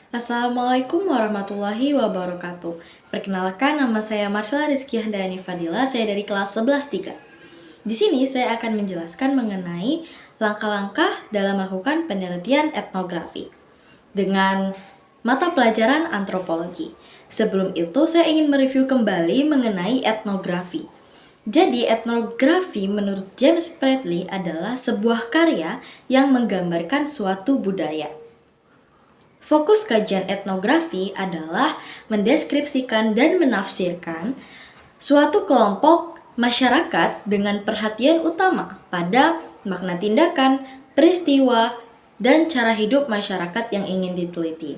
Assalamualaikum warahmatullahi wabarakatuh. Perkenalkan, nama saya Marsela Rizky Handayani Fadila, saya dari kelas 11-3. Di sini saya akan menjelaskan mengenai langkah-langkah dalam melakukan penelitian etnografi dengan mata pelajaran antropologi. Sebelum itu, saya ingin mereview kembali mengenai etnografi. Jadi, etnografi menurut James Bradley adalah sebuah karya yang menggambarkan suatu budaya. Fokus kajian etnografi adalah mendeskripsikan dan menafsirkan suatu kelompok masyarakat dengan perhatian utama pada makna tindakan, peristiwa, dan cara hidup masyarakat yang ingin diteliti.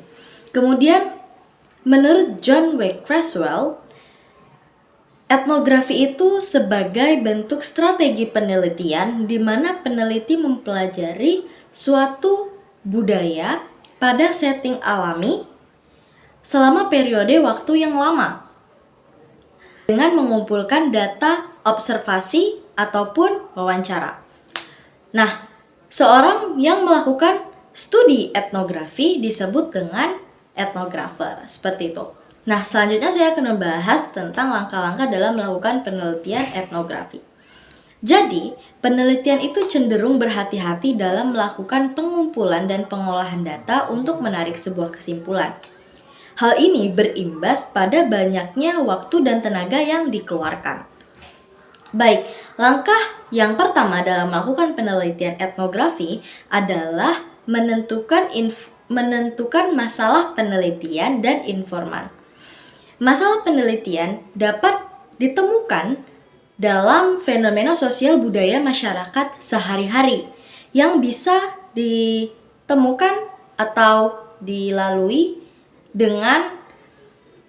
Kemudian, menurut John W. Creswell, etnografi itu sebagai bentuk strategi penelitian di mana peneliti mempelajari suatu budaya pada setting alami selama periode waktu yang lama dengan mengumpulkan data observasi ataupun wawancara. Nah, seorang yang melakukan studi etnografi disebut dengan etnografer, seperti itu. Nah, selanjutnya saya akan membahas tentang langkah-langkah dalam melakukan penelitian etnografi. Jadi, penelitian itu cenderung berhati-hati dalam melakukan pengumpulan dan pengolahan data untuk menarik sebuah kesimpulan. Hal ini berimbas pada banyaknya waktu dan tenaga yang dikeluarkan. Baik, langkah yang pertama dalam melakukan penelitian etnografi adalah menentukan masalah penelitian dan informan. Masalah penelitian dapat ditemukan dalam fenomena sosial budaya masyarakat sehari-hari yang bisa ditemukan atau dilalui dengan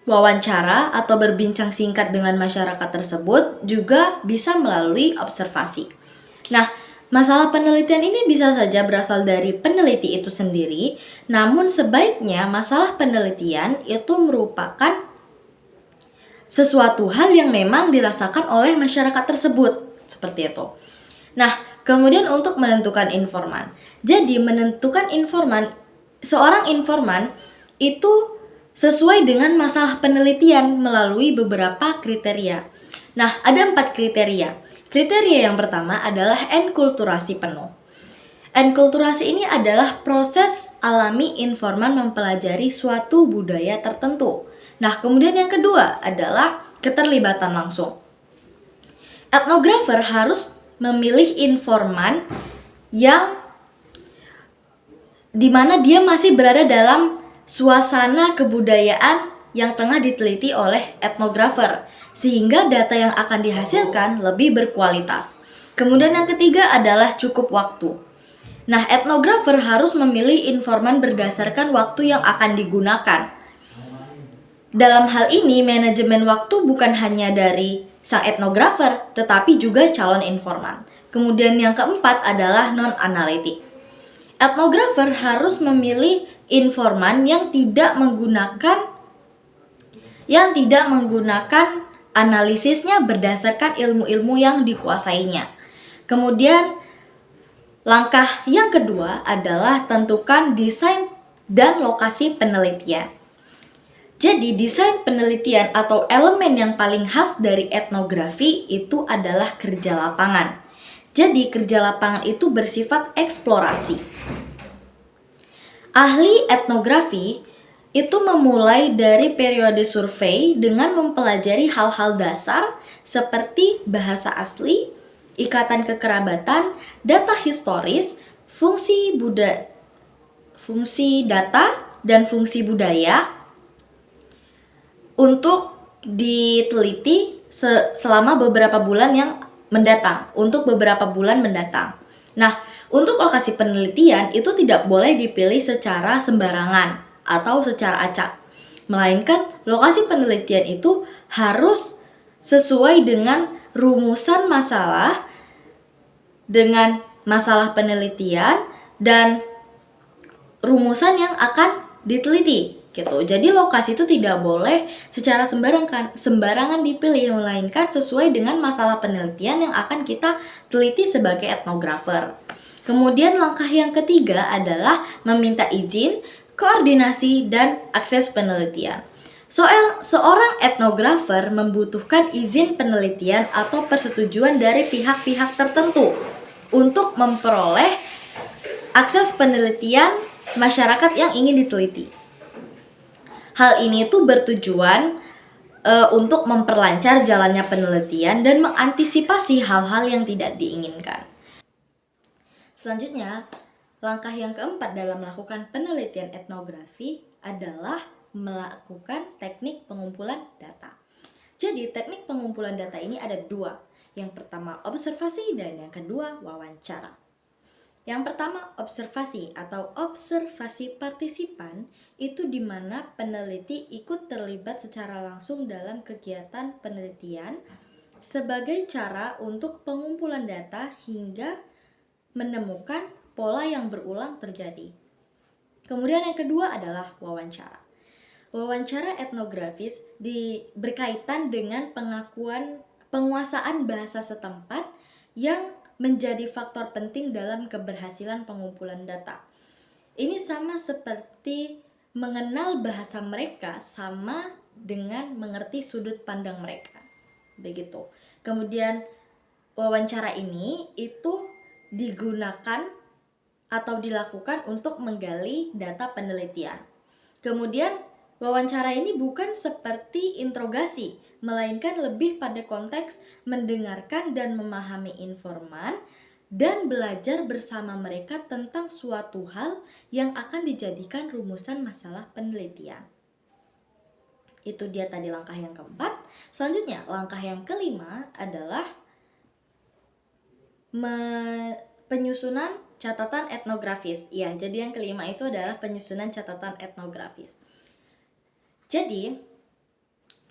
wawancara atau berbincang singkat dengan masyarakat tersebut, juga bisa melalui observasi. Nah, masalah penelitian ini bisa saja berasal dari peneliti itu sendiri, namun sebaiknya masalah penelitian itu merupakan sesuatu hal yang memang dirasakan oleh masyarakat tersebut, seperti itu. Nah, kemudian untuk menentukan informan. Jadi, menentukan informan, seorang informan itu sesuai dengan masalah penelitian melalui beberapa kriteria. Nah, ada 4 kriteria. Kriteria yang pertama adalah enkulturasi penuh. Enkulturasi ini adalah proses alami informan mempelajari suatu budaya tertentu. Nah, kemudian yang kedua adalah keterlibatan langsung. Etnografer harus memilih informan yang dimana dia masih berada dalam suasana kebudayaan yang tengah diteliti oleh etnografer, sehingga data yang akan dihasilkan lebih berkualitas. Kemudian yang ketiga adalah cukup waktu. Nah, etnografer harus memilih informan berdasarkan waktu yang akan digunakan. Dalam hal ini, manajemen waktu bukan hanya dari sang etnografer, tetapi juga calon informan. Kemudian yang keempat adalah non-analitik. Etnografer harus memilih informan yang tidak menggunakan analisisnya berdasarkan ilmu-ilmu yang dikuasainya. Kemudian, langkah yang kedua adalah tentukan desain dan lokasi penelitian. Jadi, desain penelitian atau elemen yang paling khas dari etnografi itu adalah kerja lapangan. Jadi, kerja lapangan itu bersifat eksplorasi. Ahli etnografi itu memulai dari periode survei dengan mempelajari hal-hal dasar seperti bahasa asli, ikatan kekerabatan, data historis, fungsi data, dan fungsi budaya untuk diteliti selama beberapa bulan mendatang. Nah, untuk lokasi penelitian itu tidak boleh dipilih secara sembarangan atau secara acak, melainkan lokasi penelitian itu harus sesuai dengan rumusan masalah, dengan masalah penelitian dan rumusan yang akan diteliti gitu. Jadi lokasi itu tidak boleh secara sembarangan dipilih, melainkan sesuai dengan masalah penelitian yang akan kita teliti sebagai etnografer. Kemudian langkah yang ketiga adalah meminta izin koordinasi, dan akses penelitian. Seorang etnografer membutuhkan izin penelitian atau persetujuan dari pihak-pihak tertentu untuk memperoleh akses penelitian masyarakat yang ingin diteliti. Hal ini tuh bertujuan untuk memperlancar jalannya penelitian dan mengantisipasi hal-hal yang tidak diinginkan. Selanjutnya, langkah yang keempat dalam melakukan penelitian etnografi adalah melakukan teknik pengumpulan data. Jadi, teknik pengumpulan data ini ada dua. Yang pertama observasi dan yang kedua wawancara. Yang pertama observasi atau observasi partisipan itu di mana peneliti ikut terlibat secara langsung dalam kegiatan penelitian sebagai cara untuk pengumpulan data hingga menemukan pola yang berulang terjadi. Kemudian yang kedua adalah wawancara. Wawancara etnografis berkaitan dengan penguasaan bahasa setempat yang menjadi faktor penting dalam keberhasilan pengumpulan data. Ini sama seperti mengenal bahasa mereka sama dengan mengerti sudut pandang mereka. Begitu. Kemudian wawancara ini itu digunakan atau dilakukan untuk menggali data penelitian. Kemudian wawancara ini bukan seperti interogasi, melainkan lebih pada konteks mendengarkan dan memahami informan dan belajar bersama mereka tentang suatu hal yang akan dijadikan rumusan masalah penelitian. Itu dia tadi langkah yang keempat. Selanjutnya, langkah yang kelima adalah penyusunan catatan etnografis. Ya, jadi yang kelima itu adalah penyusunan catatan etnografis. Jadi,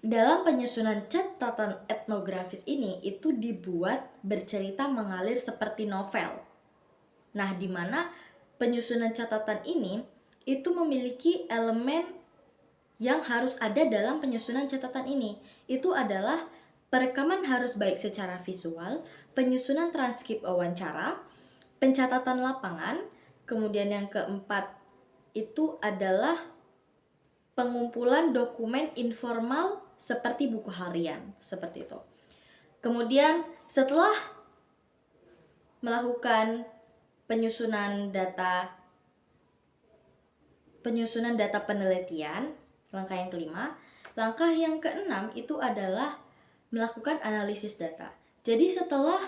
dalam penyusunan catatan etnografis ini itu dibuat bercerita mengalir seperti novel. Nah, di mana penyusunan catatan ini itu memiliki elemen yang harus ada dalam penyusunan catatan ini. Itu adalah perekaman harus baik secara visual, penyusunan transkrip wawancara, pencatatan lapangan, kemudian yang keempat itu adalah pengumpulan dokumen informal seperti buku harian, seperti itu. Kemudian setelah melakukan penyusunan data penelitian, langkah yang kelima, langkah yang keenam itu adalah melakukan analisis data. Jadi setelah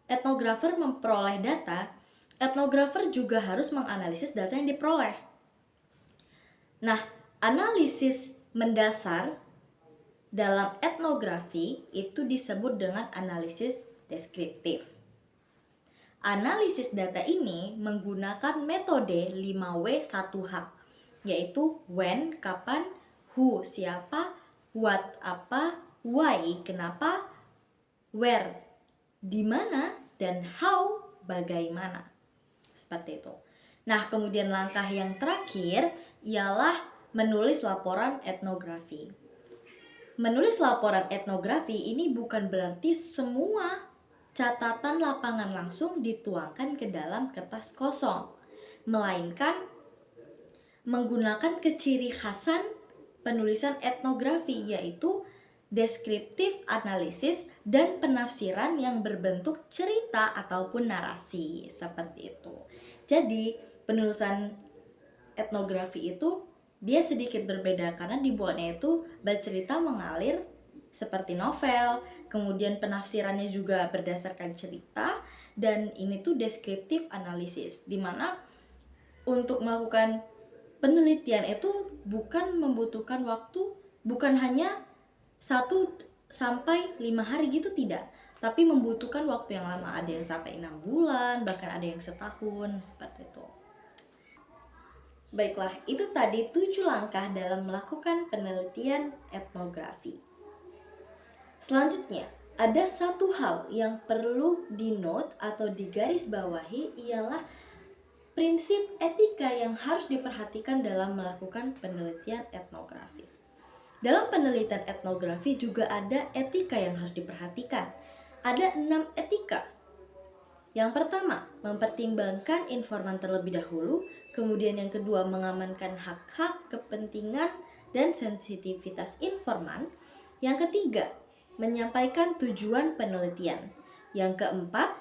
etnografer memperoleh data, etnografer juga harus menganalisis data yang diperoleh. Nah, analisis mendasar dalam etnografi itu disebut dengan analisis deskriptif. Analisis data ini menggunakan metode 5W1H, yaitu when, kapan, who, siapa, what, apa, why, kenapa, where, di mana, dan how, bagaimana. Seperti itu. Nah, kemudian langkah yang terakhir ialah menulis laporan etnografi. Menulis laporan etnografi ini bukan berarti semua catatan lapangan langsung dituangkan ke dalam kertas kosong, melainkan menggunakan keciri khasan penulisan etnografi, yaitu deskriptif analisis dan penafsiran yang berbentuk cerita ataupun narasi, seperti itu. Jadi, penulisan etnografi itu dia sedikit berbeda karena dibuatnya itu bercerita mengalir seperti novel, kemudian penafsirannya juga berdasarkan cerita, dan ini tuh deskriptif analisis, dimana untuk melakukan penelitian itu bukan membutuhkan waktu, bukan hanya 1 sampai 5 hari gitu, tidak, tapi membutuhkan waktu yang lama, ada yang sampai 6 bulan, bahkan ada yang setahun, seperti itu. Baiklah, itu tadi 7 langkah dalam melakukan penelitian etnografi. Selanjutnya, ada satu hal yang perlu di-note atau digarisbawahi, ialah prinsip etika yang harus diperhatikan dalam melakukan penelitian etnografi. Dalam penelitian etnografi juga ada etika yang harus diperhatikan. Ada 6 etika. Yang pertama, mempertimbangkan informan terlebih dahulu, Kemudian yang kedua, mengamankan hak-hak, kepentingan, dan sensitivitas informan. Yang ketiga, menyampaikan tujuan penelitian. Yang keempat,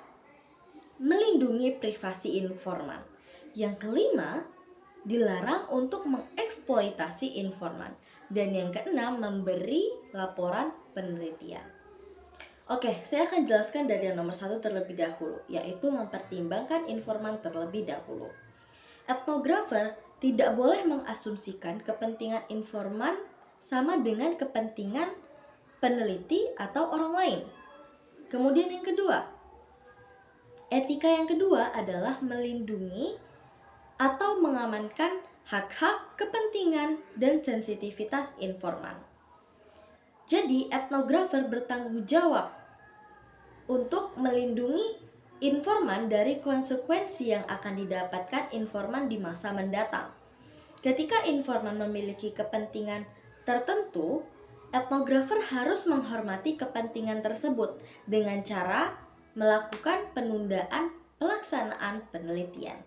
melindungi privasi informan. Yang kelima, dilarang untuk mengeksploitasi informan. Dan yang keenam, memberi laporan penelitian. Oke, saya akan jelaskan dari yang nomor 1 terlebih dahulu, yaitu mempertimbangkan informan terlebih dahulu. Etnografer tidak boleh mengasumsikan kepentingan informan sama dengan kepentingan peneliti atau orang lain. Kemudian yang kedua, etika yang kedua adalah melindungi atau mengamankan hak-hak, kepentingan, dan sensitivitas informan. Jadi, etnografer bertanggung jawab untuk melindungi informan dari konsekuensi yang akan didapatkan informan di masa mendatang. Ketika informan memiliki kepentingan tertentu, etnografer harus menghormati kepentingan tersebut dengan cara melakukan penundaan pelaksanaan penelitian.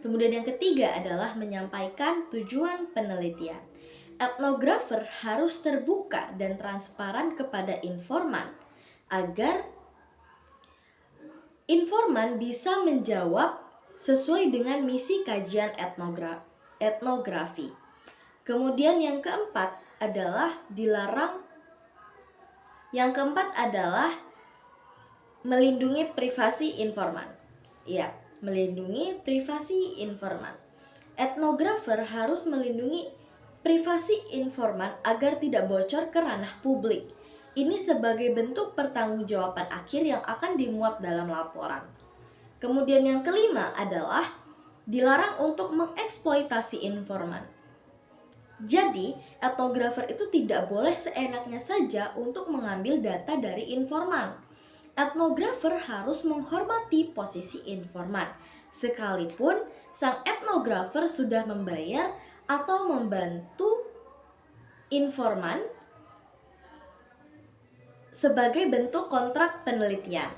Kemudian yang ketiga adalah menyampaikan tujuan penelitian. Etnografer harus terbuka dan transparan kepada informan agar informan bisa menjawab sesuai dengan misi kajian etnografi. Kemudian yang keempat adalah melindungi privasi informan. Ya, melindungi privasi informan. Etnografer harus melindungi privasi informan agar tidak bocor ke ranah publik. Ini sebagai bentuk pertanggungjawaban akhir yang akan dimuat dalam laporan. Kemudian yang kelima adalah dilarang untuk mengeksploitasi informan. Jadi, etnografer itu tidak boleh seenaknya saja untuk mengambil data dari informan. Etnografer harus menghormati posisi informan, sekalipun sang etnografer sudah membayar atau membantu informan sebagai bentuk kontrak penelitian.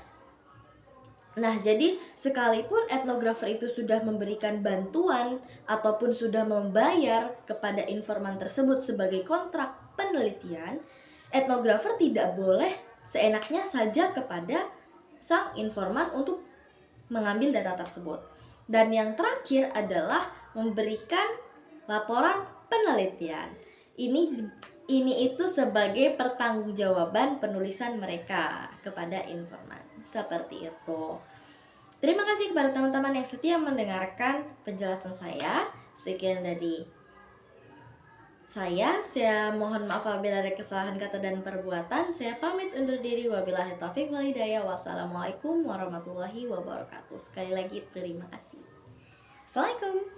Nah, jadi sekalipun etnografer itu sudah memberikan bantuan ataupun sudah membayar kepada informan tersebut sebagai kontrak penelitian, etnografer tidak boleh seenaknya saja kepada sang informan untuk mengambil data tersebut. Dan yang terakhir adalah memberikan laporan penelitian. Ini itu sebagai pertanggungjawaban penulisan mereka kepada informan. Seperti itu. Terima kasih kepada teman-teman yang setia mendengarkan penjelasan saya. Sekian dari saya mohon maaf apabila ada kesalahan kata dan perbuatan. Saya pamit undur diri. Wabillahi taufiq wal hidayah. Wassalamualaikum warahmatullahi wabarakatuh. Sekali lagi terima kasih. Assalamualaikum.